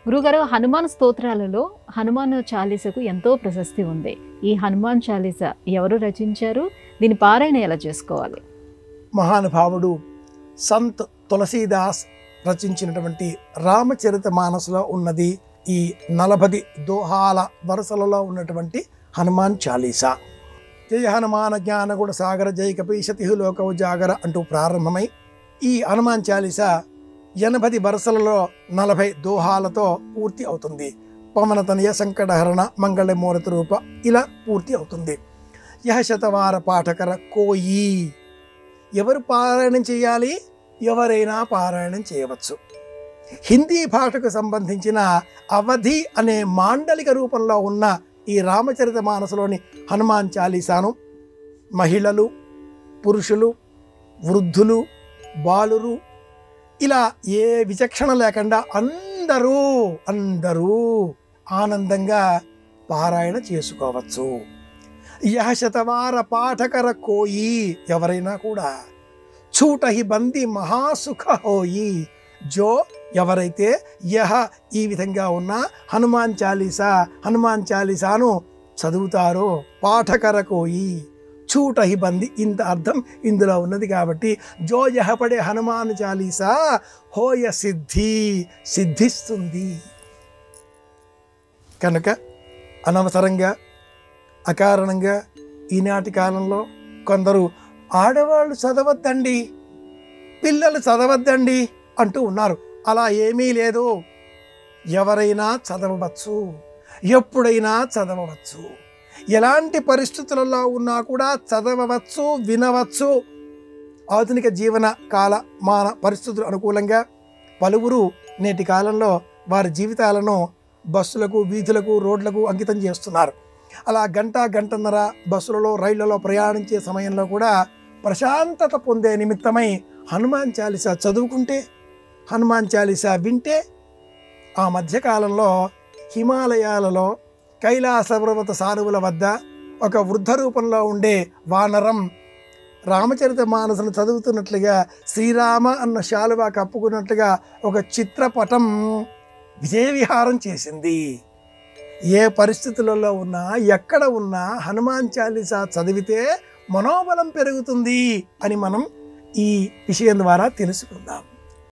గురుగారు, హనుమాన్ స్తోత్రాలలో హనుమాన్ చాలీసకు ఎంతో ప్రశస్తి ఉంది. ఈ హనుమాన్ చాలీస ఎవరు రచించారు? దీని పారాయణ ఎలా చేసుకోవాలి? మహానుభావుడు సంత్ తులసీదాస్ రచించినటువంటి రామచరిత మానసులో ఉన్నది ఈ 40 దోహాల వరుసలలో ఉన్నటువంటి హనుమాన్ చాలీసా. జయ హనుమాన జ్ఞాన గుణ సాగర జయ కపీశతి లోక ఉజాగర అంటూ ప్రారంభమై ఈ హనుమాన్ చాలీసా 80 వరుసలలో 40 దోహాలతో పూర్తి అవుతుంది. పవనతనయ సంకటహరణ మంగళమూర్తి రూప ఇలా పూర్తి అవుతుంది. యహ శతవార పాఠకర కోయి. ఎవరు పారాయణం చేయాలి? ఎవరైనా పారాయణం చేయవచ్చు. హిందీ భాషకు సంబంధించిన అవధి అనే మాండలిక రూపంలో ఉన్న ఈ రామచరిత మానసులోని హనుమాన్ చాలీసాను మహిళలు, పురుషులు, వృద్ధులు, బాలురు ఇలా ఏ విచక్షణ లేకుండా అందరూ ఆనందంగా పారాయణ చేసుకోవచ్చు. యహ శతవార పాఠకర కోయి. ఎవరైనా కూడా छूटहि बंदी महासुख होई. जो ఎవరైతే యహ ఈ విధంగా ఉన్న హనుమాన్ చాలీసాను చదువుతారో పాఠకర కోయి छूटहि बंदी ఇంత అర్థం ఇందులో ఉన్నది. కాబట్టి జో యహ పడే హనుమాన్ చాలీసా హోయ సిద్ధిస్తుంది. కనుక అనవసరంగా అకారణంగా ఈనాటి కాలంలో కొందరు ఆడవాళ్ళు చదవద్దండి, పిల్లలు చదవద్దండి అంటూ ఉన్నారు. అలా ఏమీ లేదు. ఎవరైనా చదవవచ్చు, ఎప్పుడైనా చదవవచ్చు, ఎలాంటి పరిస్థితులలో ఉన్నా కూడా చదవవచ్చు, వినవచ్చు. ఆధునిక జీవన కాల మాన పరిస్థితులు అనుకూలంగా పలువురు నేటి కాలంలో వారి జీవితాలను బస్సులకు, వీధులకు, రోడ్లకు అంకితం చేస్తున్నారు. అలా గంటన్నర బస్సులలో, రైళ్లలో ప్రయాణించే సమయంలో కూడా ప్రశాంతత పొందే నిమిత్తమై హనుమాన్ చాలీసా చదువుకుంటే, హనుమాన్ చాలీసా వింటే ఆ మధ్యకాలంలో హిమాలయాలలో కైలాస పర్వత సానువుల వద్ద ఒక వృద్ధ రూపంలో ఉండే వానరం రామచరిత మానసును చదువుతున్నట్లుగా శ్రీరామ అన్న శాలువా కప్పుకున్నట్లుగా ఒక చిత్రపటం విజయ విహారం చేసింది. ఏ పరిస్థితులలో ఉన్నా, ఎక్కడ ఉన్నా హనుమాన్ చాలీసా చదివితే మనోబలం పెరుగుతుంది అని మనం ఈ విషయం ద్వారా తెలుసుకుందాం.